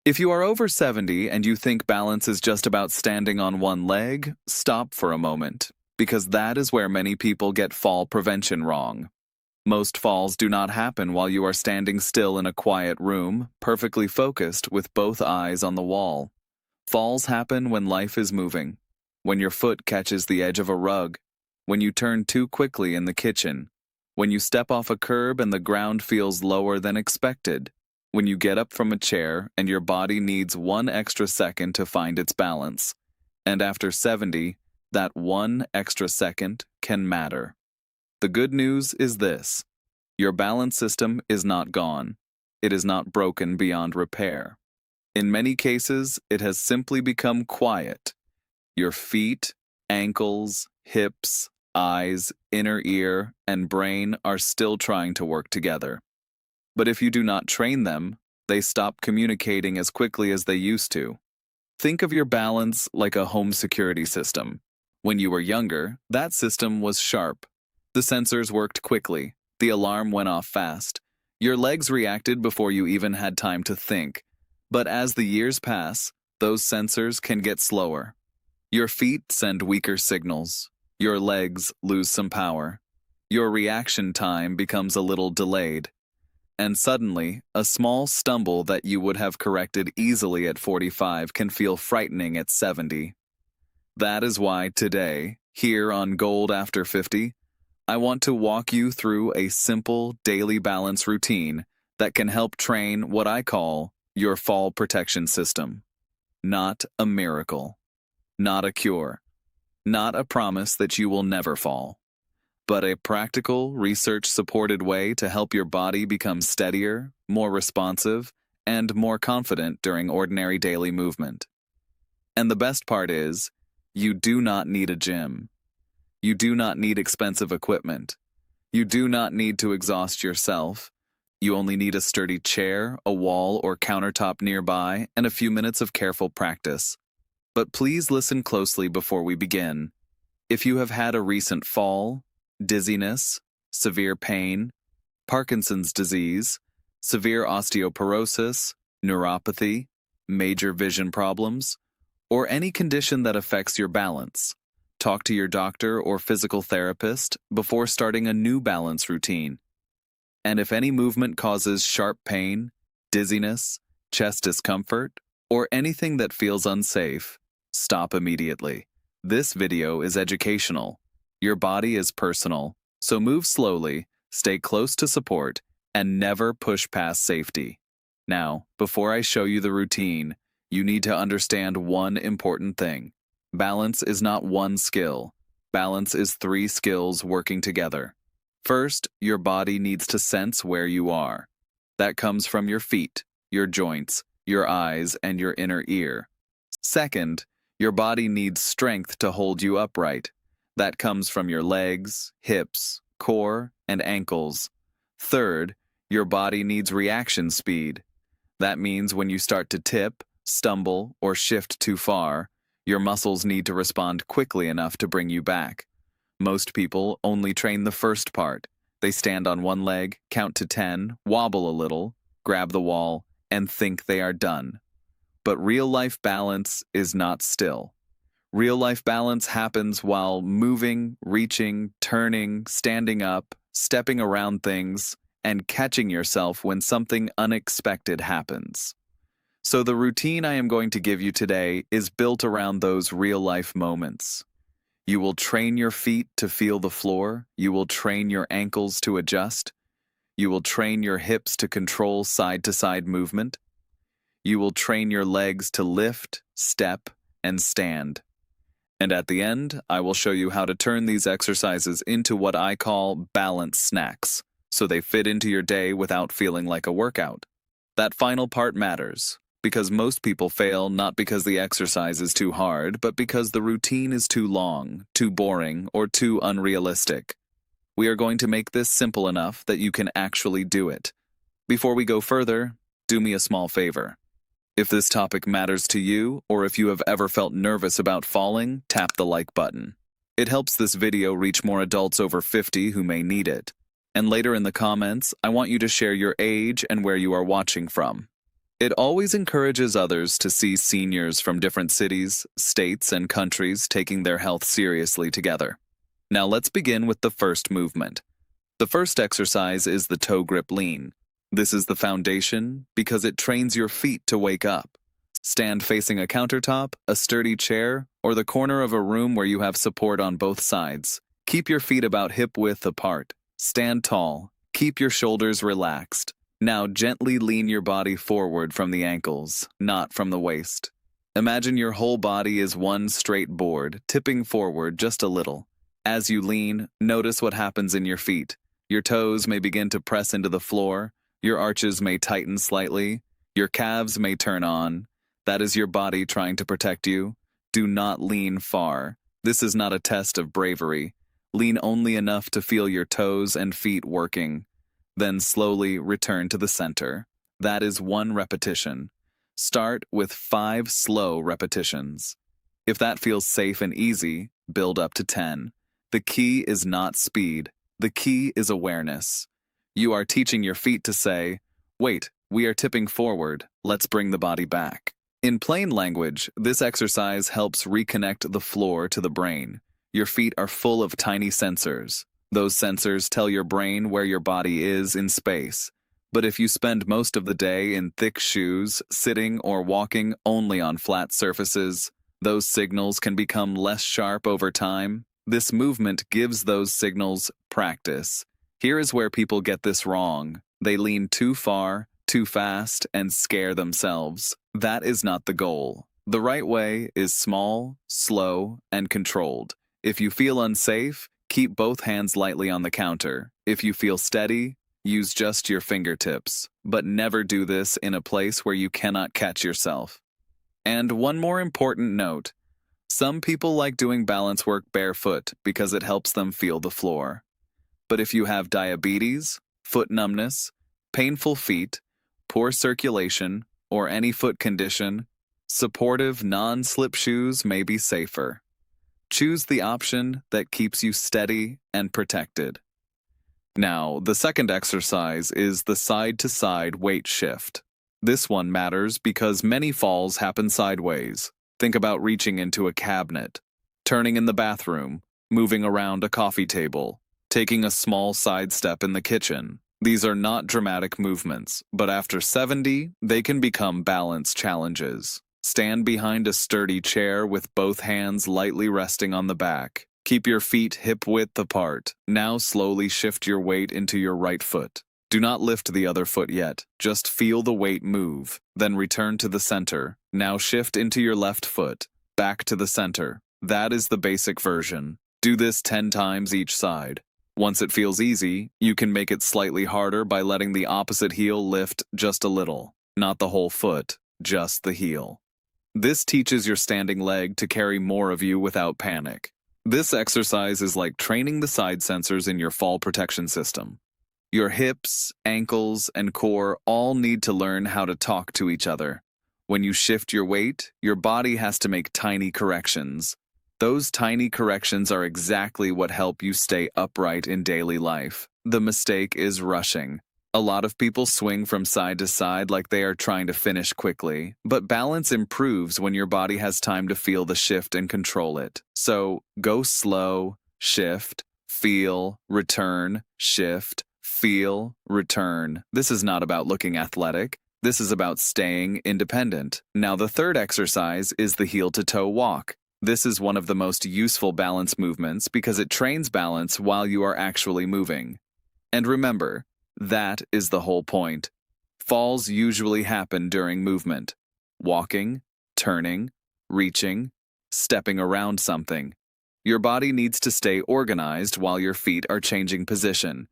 If you are over 70 and you think balance is just about standing on one leg, stop for a moment, because that is where many people get fall prevention wrong. Most falls do not happen while you are standing still in a quiet room, perfectly focused with both eyes on the wall. Falls happen when life is moving, when your foot catches the edge of a rug, when you turn too quickly in the kitchen, when you step off a curb and the ground feels lower than expected, when you get up from a chair and your body needs one extra second to find its balance. And after 70, that one extra second can matter. The good news is this: your balance system is not gone. It is not broken beyond repair. In many cases, it has simply become quiet. Your feet, ankles, hips, eyes, inner ear, and brain are still trying to work together. But if you do not train them, they stop communicating as quickly as they used to. Think of your balance like a home security system. When you were younger, that system was sharp. The sensors worked quickly. The alarm went off fast. Your legs reacted before you even had time to think. But as the years pass, those sensors can get slower. Your feet send weaker signals. Your legs lose some power. Your reaction time becomes a little delayed. And suddenly, a small stumble that you would have corrected easily at 45 can feel frightening at 70. That is why today, here on Gold After 50, I want to walk you through a simple daily balance routine that can help train what I call your fall protection system. Not a miracle, not a cure, not a promise that you will never fall, but a practical, research-supported way to help your body become steadier, more responsive, and more confident during ordinary daily movement. And the best part is, you do not need a gym. You do not need expensive equipment. You do not need to exhaust yourself. You only need a sturdy chair, a wall or countertop nearby, and a few minutes of careful practice. But please listen closely before we begin. If you have had a recent fall, dizziness, severe pain, Parkinson's disease, severe osteoporosis, neuropathy, major vision problems, or any condition that affects your balance, talk to your doctor or physical therapist before starting a new balance routine. And if any movement causes sharp pain, dizziness, chest discomfort, or anything that feels unsafe, stop immediately. This video is educational. Your body is personal, so move slowly, stay close to support, and never push past safety. Now, before I show you the routine, you need to understand one important thing. Balance is not one skill. Balance is 3 skills working together. First, your body needs to sense where you are. That comes from your feet, your joints, your eyes, and your inner ear. Second, your body needs strength to hold you upright. That comes from your legs, hips, core, and ankles. Third, your body needs reaction speed. That means when you start to tip, stumble, or shift too far, your muscles need to respond quickly enough to bring you back. Most people only train the first part. They stand on one leg, count to 10, wobble a little, grab the wall, and think they are done. But real-life balance is not still. Real-life balance happens while moving, reaching, turning, standing up, stepping around things, and catching yourself when something unexpected happens. So the routine I am going to give you today is built around those real-life moments. You will train your feet to feel the floor. You will train your ankles to adjust. You will train your hips to control side-to-side movement. You will train your legs to lift, step, and stand. And at the end, I will show you how to turn these exercises into what I call balance snacks, so they fit into your day without feeling like a workout. That final part matters, because most people fail not because the exercise is too hard, but because the routine is too long, too boring, or too unrealistic. We are going to make this simple enough that you can actually do it. Before we go further, do me a small favor. If this topic matters to you, or if you have ever felt nervous about falling, tap the like button. It helps this video reach more adults over 50 who may need it. And later in the comments, I want you to share your age and where you are watching from. It always encourages others to see seniors from different cities, states, and countries taking their health seriously together. Now let's begin with the first movement. The first exercise is the toe grip lean. This is the foundation because it trains your feet to wake up. Stand facing a countertop, a sturdy chair, or the corner of a room where you have support on both sides. Keep your feet about hip width apart. Stand tall. Keep your shoulders relaxed. Now gently lean your body forward from the ankles, not from the waist. Imagine your whole body is one straight board, tipping forward just a little. As you lean, notice what happens in your feet. Your toes may begin to press into the floor. Your arches may tighten slightly. Your calves may turn on. That is your body trying to protect you. Do not lean far. This is not a test of bravery. Lean only enough to feel your toes and feet working. Then slowly return to the center. That is 1 repetition. Start with 5 slow repetitions. If that feels safe and easy, build up to 10. The key is not speed. The key is awareness. You are teaching your feet to say, "Wait, we are tipping forward. Let's bring the body back." In plain language, this exercise helps reconnect the floor to the brain. Your feet are full of tiny sensors. Those sensors tell your brain where your body is in space. But if you spend most of the day in thick shoes, sitting or walking only on flat surfaces, those signals can become less sharp over time. This movement gives those signals practice. Here is where people get this wrong. They lean too far, too fast, and scare themselves. That is not the goal. The right way is small, slow, and controlled. If you feel unsafe, keep both hands lightly on the counter. If you feel steady, use just your fingertips. But never do this in a place where you cannot catch yourself. And one more important note. Some people like doing balance work barefoot because it helps them feel the floor. But if you have diabetes, foot numbness, painful feet, poor circulation, or any foot condition, supportive non-slip shoes may be safer. Choose the option that keeps you steady and protected. Now, the second exercise is the side-to-side weight shift. This one matters because many falls happen sideways. Think about reaching into a cabinet, turning in the bathroom, moving around a coffee table, taking a small side step in the kitchen. These are not dramatic movements, but after 70, they can become balance challenges. Stand behind a sturdy chair with both hands lightly resting on the back. Keep your feet hip-width apart. Now slowly shift your weight into your right foot. Do not lift the other foot yet. Just feel the weight move. Then return to the center. Now shift into your left foot. Back to the center. That is the basic version. Do this 10 times each side. Once it feels easy, you can make it slightly harder by letting the opposite heel lift just a little. Not the whole foot, just the heel. This teaches your standing leg to carry more of you without panic. This exercise is like training the side sensors in your fall protection system. Your hips, ankles, and core all need to learn how to talk to each other. When you shift your weight, your body has to make tiny corrections. Those tiny corrections are exactly what help you stay upright in daily life. The mistake is rushing. A lot of people swing from side to side like they are trying to finish quickly, but balance improves when your body has time to feel the shift and control it. So, go slow, shift, feel, return, shift, feel, return. This is not about looking athletic. This is about staying independent. Now, the third exercise is the heel-to-toe walk. This is one of the most useful balance movements because it trains balance while you are actually moving. And remember, that is the whole point. Falls usually happen during movement. Walking, turning, reaching, stepping around something. Your body needs to stay organized while your feet are changing position.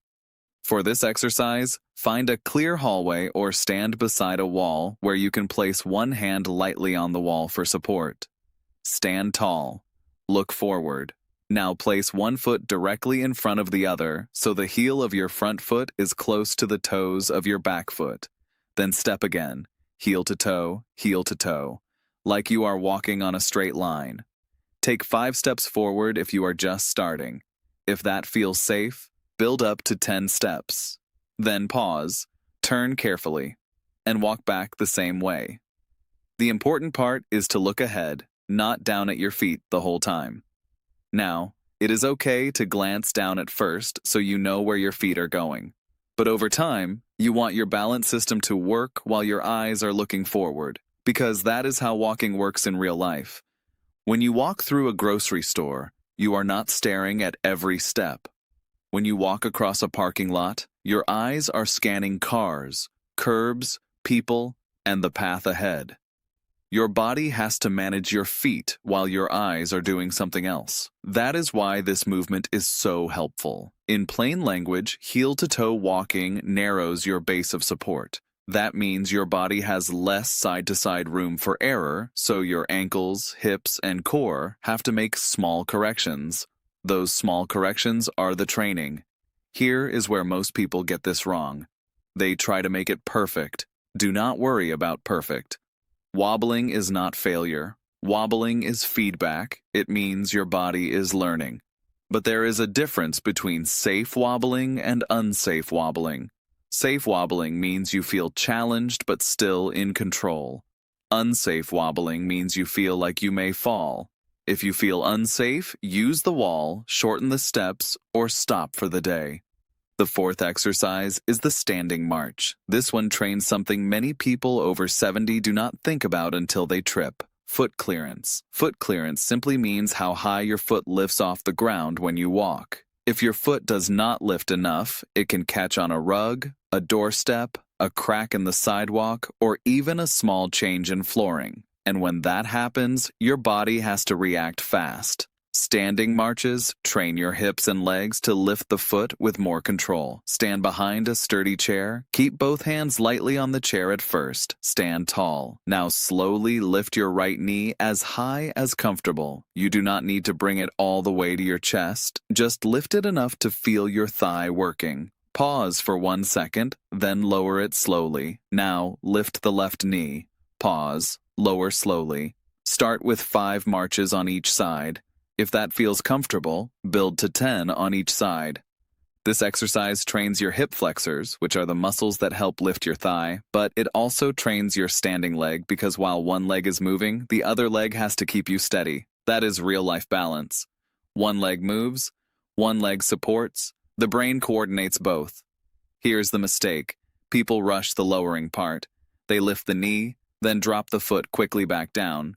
For this exercise, find a clear hallway or stand beside a wall where you can place one hand lightly on the wall for support. Stand tall. Look forward. Now place one foot directly in front of the other so the heel of your front foot is close to the toes of your back foot. Then step again, heel to toe, like you are walking on a straight line. Take 5 steps forward if you are just starting. If that feels safe, build up to 10 steps. Then pause, turn carefully. and walk back the same way. The important part is to look ahead, not down at your feet the whole time. Now, it is okay to glance down at first so you know where your feet are going. But over time, you want your balance system to work while your eyes are looking forward, because that is how walking works in real life. When you walk through a grocery store, you are not staring at every step. When you walk across a parking lot, your eyes are scanning cars, curbs, people, and the path ahead. Your body has to manage your feet while your eyes are doing something else. That is why this movement is so helpful. In plain language, heel-to-toe walking narrows your base of support. That means your body has less side-to-side room for error, so your ankles, hips, and core have to make small corrections. Those small corrections are the training. Here is where most people get this wrong. They try to make it perfect. Do not worry about perfect. Wobbling is not failure. Wobbling is feedback. It means your body is learning. But there is a difference between safe wobbling and unsafe wobbling. Safe wobbling means you feel challenged but still in control. Unsafe wobbling means you feel like you may fall. If you feel unsafe, use the wall, shorten the steps, or stop for the day. The fourth exercise is the standing march. This one trains something many people over 70 do not think about until they trip: foot clearance. Foot clearance simply means how high your foot lifts off the ground when you walk. If your foot does not lift enough, it can catch on a rug, a doorstep, a crack in the sidewalk, or even a small change in flooring. And when that happens, your body has to react fast. Standing marches train your hips and legs to lift the foot with more control. Stand behind a sturdy chair. Keep both hands lightly on the chair at first. Stand tall. Now slowly lift your right knee as high as comfortable. You do not need to bring it all the way to your chest. Just lift it enough to feel your thigh working. Pause for 1 second, then lower it slowly. Now lift the left knee. Pause. Lower slowly. Start with 5 marches on each side. If that feels comfortable, build to 10 on each side. This exercise trains your hip flexors, which are the muscles that help lift your thigh, but it also trains your standing leg because while one leg is moving, the other leg has to keep you steady. That is real-life balance. One leg moves, one leg supports, the brain coordinates both. Here's the mistake. People rush the lowering part. They lift the knee, then drop the foot quickly back down.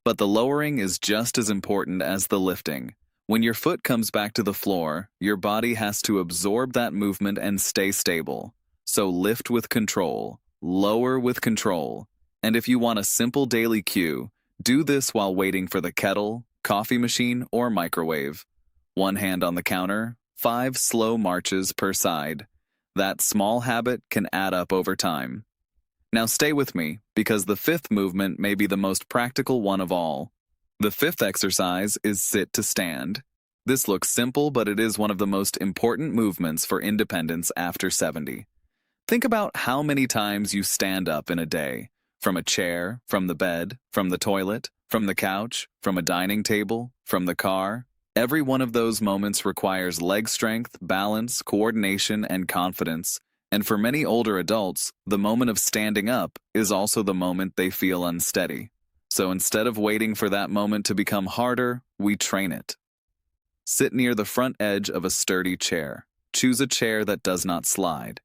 But the lowering is just as important as the lifting. When your foot comes back to the floor, your body has to absorb that movement and stay stable. So lift with control, lower with control. And if you want a simple daily cue, do this while waiting for the kettle, coffee machine, or microwave. One hand on the counter, 5 slow marches per side. That small habit can add up over time. Now stay with me, because the fifth movement may be the most practical one of all. The fifth exercise is sit to stand. This looks simple, but it is one of the most important movements for independence after 70. Think about how many times you stand up in a day, from a chair, from the bed, from the toilet, from the couch, from a dining table, from the car. Every one of those moments requires leg strength, balance, coordination, and confidence. And for many older adults, the moment of standing up is also the moment they feel unsteady. So instead of waiting for that moment to become harder, we train it. Sit near the front edge of a sturdy chair. Choose a chair that does not slide.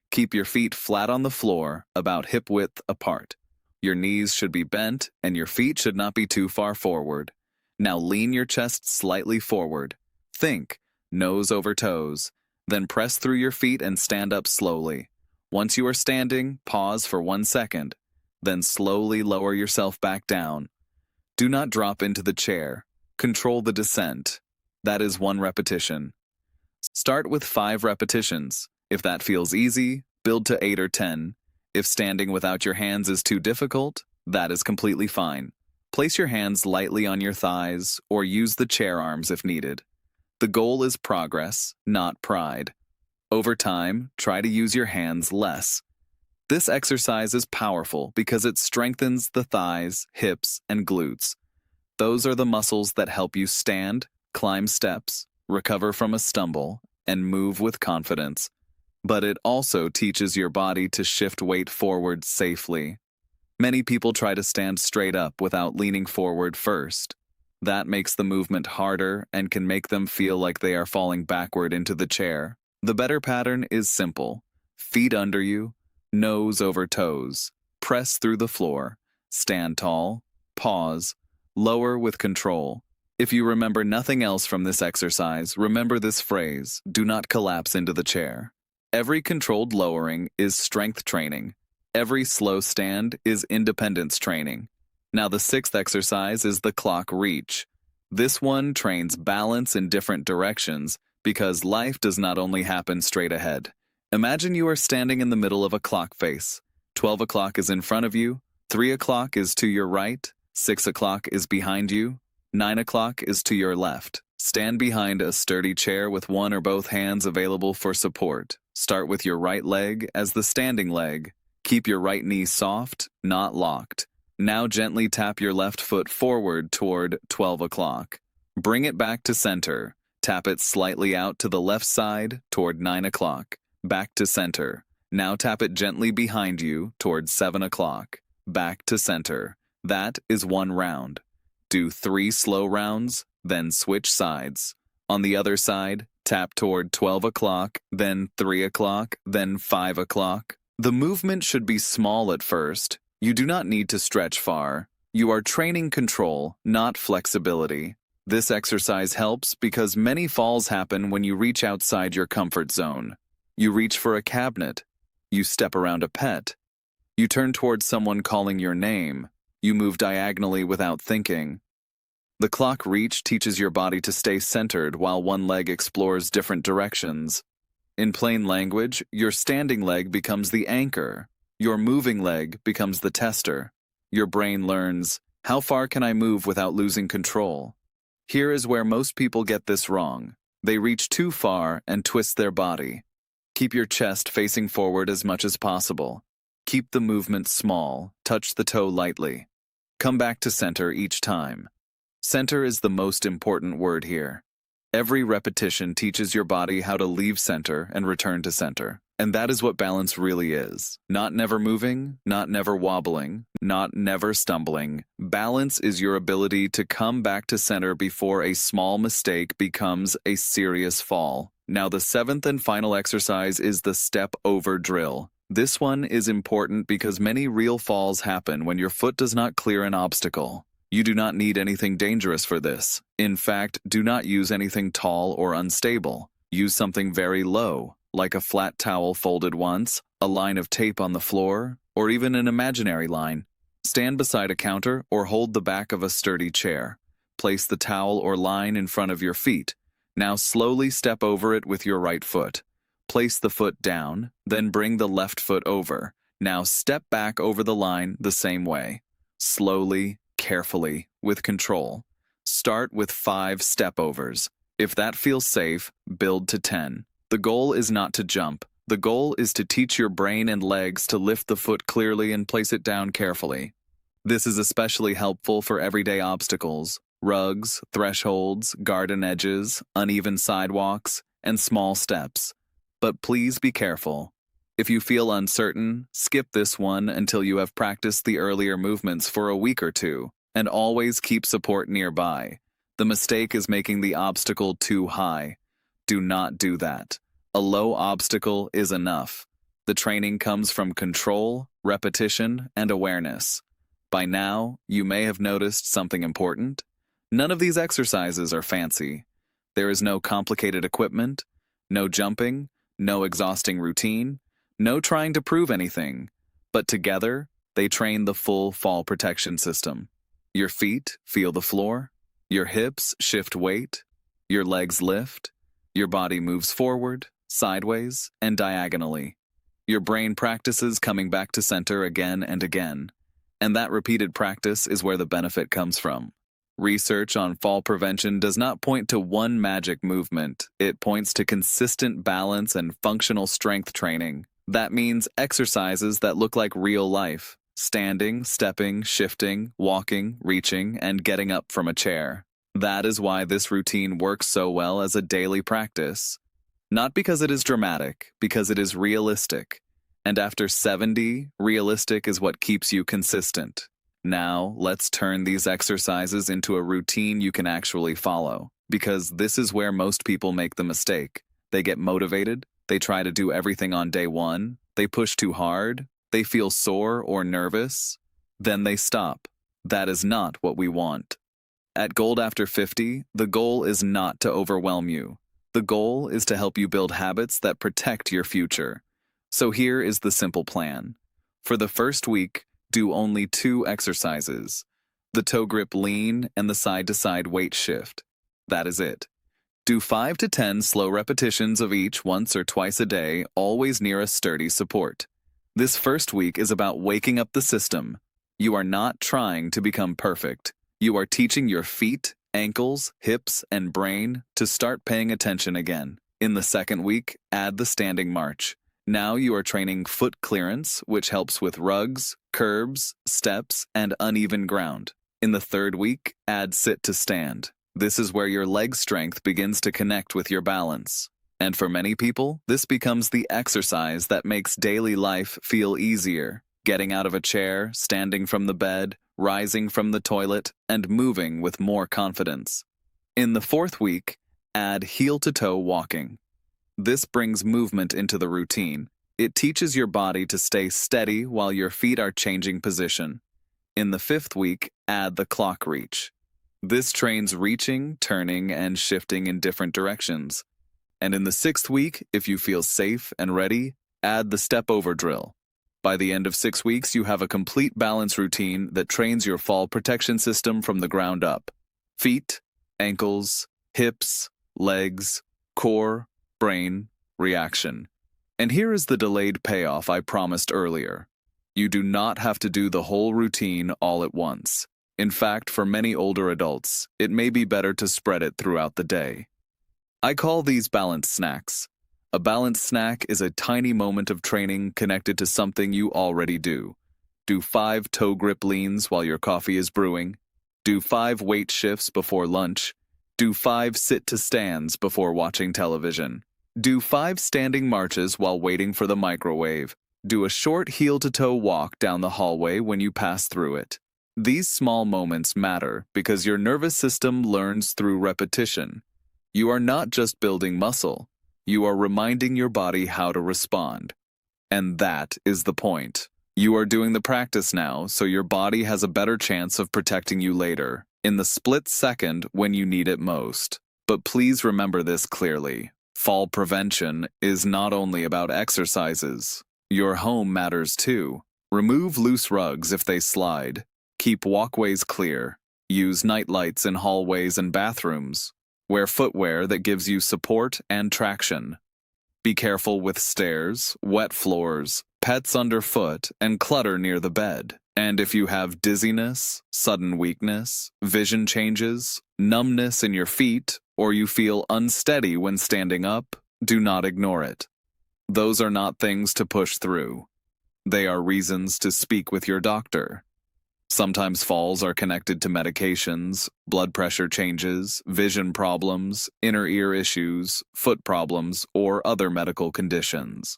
Keep your feet flat on the floor, about hip width apart. Your knees should be bent, and your feet should not be too far forward. Now lean your chest slightly forward. Think, nose over toes. Then press through your feet and stand up slowly. Once you are standing, pause for 1 second. Then slowly lower yourself back down. Do not drop into the chair. Control the descent. That is 1 repetition. Start with 5 repetitions. If that feels easy, build to 8 or 10. If standing without your hands is too difficult, that is completely fine. Place your hands lightly on your thighs or use the chair arms if needed. The goal is progress, not pride. Over time, try to use your hands less. This exercise is powerful because it strengthens the thighs, hips, and glutes. Those are the muscles that help you stand, climb steps, recover from a stumble, and move with confidence. but it also teaches your body to shift weight forward safely. Many people try to stand straight up without leaning forward first. That makes the movement harder and can make them feel like they are falling backward into the chair. The better pattern is simple. Feet under you, nose over toes, press through the floor, stand tall, pause, lower with control. If you remember nothing else from this exercise, remember this phrase: do not collapse into the chair. Every controlled lowering is strength training. Every slow stand is independence training. Now the sixth exercise is the clock reach. This one trains balance in different directions because life does not only happen straight ahead. Imagine you are standing in the middle of a clock face. 12 o'clock is in front of you, 3 o'clock is to your right, 6 o'clock is behind you, 9 o'clock is to your left. Stand behind a sturdy chair with one or both hands available for support. Start with your right leg as the standing leg. Keep your right knee soft, not locked. Now gently tap your left foot forward toward 12 o'clock. Bring it back to center. Tap it slightly out to the left side toward 9 o'clock. Back to center. Now tap it gently behind you toward 7 o'clock. Back to center. That is one round. Do 3 slow rounds, then switch sides. On the other side, tap toward 12 o'clock, then 3 o'clock, then 5 o'clock. The movement should be small at first. You do not need to stretch far. You are training control, not flexibility. This exercise helps because many falls happen when you reach outside your comfort zone. You reach for a cabinet. You step around a pet. You turn towards someone calling your name. You move diagonally without thinking. The clock reach teaches your body to stay centered while one leg explores different directions. In plain language, your standing leg becomes the anchor. Your moving leg becomes the tester. Your brain learns, how far can I move without losing control? Here is where most people get this wrong. They reach too far and twist their body. Keep your chest facing forward as much as possible. Keep the movement small, touch the toe lightly. Come back to center each time. Center is the most important word here. Every repetition teaches your body how to leave center and return to center. And that is what balance really is. Not never moving, not never wobbling, not never stumbling. Balance is your ability to come back to center before a small mistake becomes a serious fall. Now the seventh and final exercise is the step over drill. This one is important because many real falls happen when your foot does not clear an obstacle. You do not need anything dangerous for this. In fact, do not use anything tall or unstable. Use something very low, like a flat towel folded once, a line of tape on the floor, or even an imaginary line. Stand beside a counter or hold the back of a sturdy chair. Place the towel or line in front of your feet. Now slowly step over it with your right foot. Place the foot down, then bring the left foot over. Now step back over the line the same way. Slowly, carefully, with control. Start with 5 step-overs. If that feels safe, build to 10. The goal is not to jump. The goal is to teach your brain and legs to lift the foot clearly and place it down carefully. This is especially helpful for everyday obstacles, rugs, thresholds, garden edges, uneven sidewalks, and small steps. But please be careful. If you feel uncertain, skip this one until you have practiced the earlier movements for a week or two, and always keep support nearby. The mistake is making the obstacle too high. Do not do that. A low obstacle is enough. The training comes from control, repetition, and awareness. By now, you may have noticed something important. None of these exercises are fancy. There is no complicated equipment, no jumping, no exhausting routine, no trying to prove anything. But together, they train the full fall protection system. Your feet feel the floor, your hips shift weight, your legs lift, your body moves forward, sideways, and diagonally. Your brain practices coming back to center again and again. And that repeated practice is where the benefit comes from. Research on fall prevention does not point to one magic movement. It points to consistent balance and functional strength training. That means exercises that look like real life: standing, stepping, shifting, walking, reaching, and getting up from a chair. That is why this routine works so well as a daily practice. Not because it is dramatic, because it is realistic. And after 70, realistic is what keeps you consistent. Now, let's turn these exercises into a routine you can actually follow, because this is where most people make the mistake. They get motivated, they try to do everything on day one, they push too hard, they feel sore or nervous, then they stop. That is not what we want. At Gold After 50, the goal is not to overwhelm you. The goal is to help you build habits that protect your future. So here is the simple plan. For the first week, do only 2 exercises: the toe grip lean and the side-to-side weight shift. That is it. Do 5 to 10 slow repetitions of each once or twice a day, always near a sturdy support. This first week is about waking up the system. You are not trying to become perfect. You are teaching your feet, ankles, hips, and brain to start paying attention again. In the second week, add the standing march. Now you are training foot clearance, which helps with rugs, curbs, steps, and uneven ground. In the third week, add sit to stand. This is where your leg strength begins to connect with your balance. And for many people, this becomes the exercise that makes daily life feel easier. Getting out of a chair, standing from the bed, rising from the toilet, and moving with more confidence. In the fourth week, add heel-to-toe walking. This brings movement into the routine. It teaches your body to stay steady while your feet are changing position. In the fifth week, add the clock reach. This trains reaching, turning, and shifting in different directions. And in the sixth week, if you feel safe and ready, add the step-over drill. By the end of 6 weeks, you have a complete balance routine that trains your fall protection system from the ground up. Feet, ankles, hips, legs, core, brain, reaction. And here is the delayed payoff I promised earlier. You do not have to do the whole routine all at once. In fact, for many older adults, it may be better to spread it throughout the day. I call these balance snacks. A balanced snack is a tiny moment of training connected to something you already do. Do 5 toe grip leans while your coffee is brewing. Do 5 weight shifts before lunch. Do 5 sit-to-stands before watching television. Do 5 standing marches while waiting for the microwave. Do a short heel-to-toe walk down the hallway when you pass through it. These small moments matter because your nervous system learns through repetition. You are not just building muscle. You are reminding your body how to respond. And that is the point. You are doing the practice now, so your body has a better chance of protecting you later, in the split second when you need it most. But please remember this clearly. Fall prevention is not only about exercises. Your home matters too. Remove loose rugs if they slide. Keep walkways clear. Use night lights in hallways and bathrooms. Wear footwear that gives you support and traction. Be careful with stairs, wet floors, pets underfoot, and clutter near the bed. And if you have dizziness, sudden weakness, vision changes, numbness in your feet, or you feel unsteady when standing up, do not ignore it. Those are not things to push through. They are reasons to speak with your doctor. Sometimes falls are connected to medications, blood pressure changes, vision problems, inner ear issues, foot problems, or other medical conditions.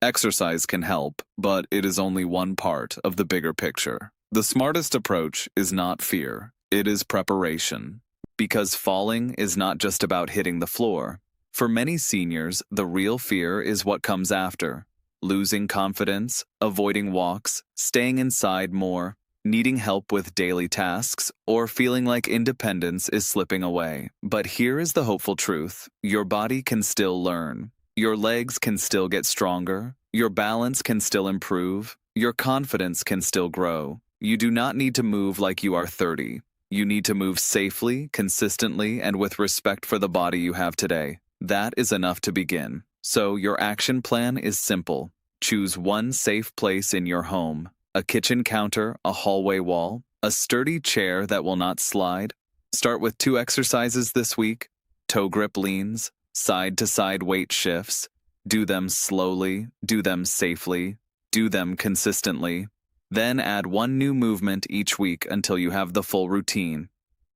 Exercise can help, but it is only one part of the bigger picture. The smartest approach is not fear, it is preparation. Because falling is not just about hitting the floor. For many seniors, the real fear is what comes after. Losing confidence, avoiding walks, staying inside more, needing help with daily tasks, or feeling like independence is slipping away. But here is the hopeful truth. Your body can still learn. Your legs can still get stronger. Your balance can still improve. Your confidence can still grow. You do not need to move like you are 30. You need to move safely, consistently, and with respect for the body you have today. That is enough to begin. So your action plan is simple. Choose one safe place in your home. A kitchen counter, a hallway wall, a sturdy chair that will not slide. Start with 2 exercises this week: toe grip leans, side-to-side weight shifts. Do them slowly, do them safely, do them consistently. Then add 1 new movement each week until you have the full routine.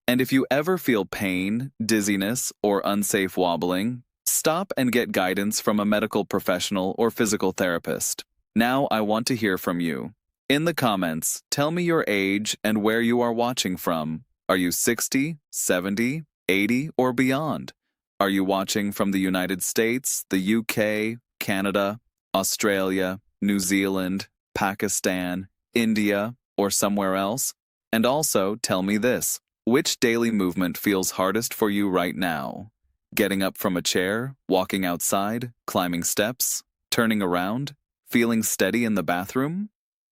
And if you ever feel pain, dizziness, or unsafe wobbling, Stop and get guidance from a medical professional or physical therapist. Now I want to hear from you. In the comments, tell me your age and where you are watching from. Are you 60, 70, 80, or beyond? Are you watching from the United States, the UK, Canada, Australia, New Zealand, Pakistan, India, or somewhere else? And also, tell me this. Which daily movement feels hardest for you right now? Getting up from a chair, walking outside, climbing steps, turning around, feeling steady in the bathroom?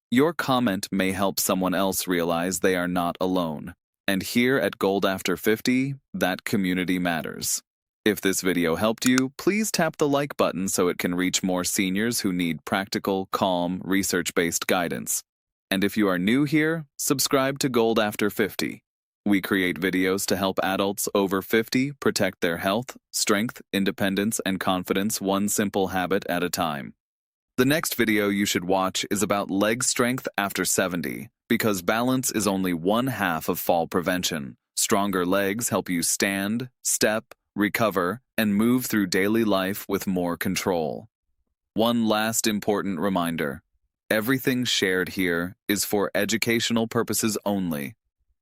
Your comment may help someone else realize they are not alone. And here at Gold After 50, that community matters. If this video helped you, please tap the like button so it can reach more seniors who need practical, calm, research-based guidance. And if you are new here, subscribe to Gold After 50. We create videos to help adults over 50 protect their health, strength, independence, and confidence one simple habit at a time. The next video you should watch is about leg strength after 70, because balance is only one half of fall prevention. Stronger legs help you stand, step, recover, and move through daily life with more control. One last important reminder. Everything shared here is for educational purposes only.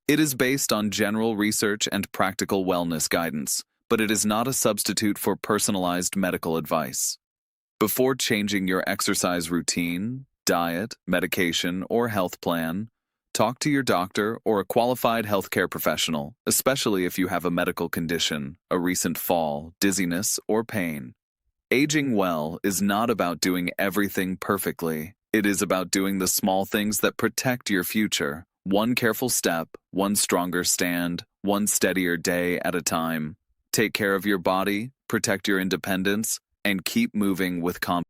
It is based on general research and practical wellness guidance, but it is not a substitute for personalized medical advice. Before changing your exercise routine, diet, medication, or health plan, talk to your doctor or a qualified healthcare professional, especially if you have a medical condition, a recent fall, dizziness, or pain. Aging well is not about doing everything perfectly. It is about doing the small things that protect your future. One careful step, one stronger stand, one steadier day at a time. Take care of your body, protect your independence, and keep moving with confidence.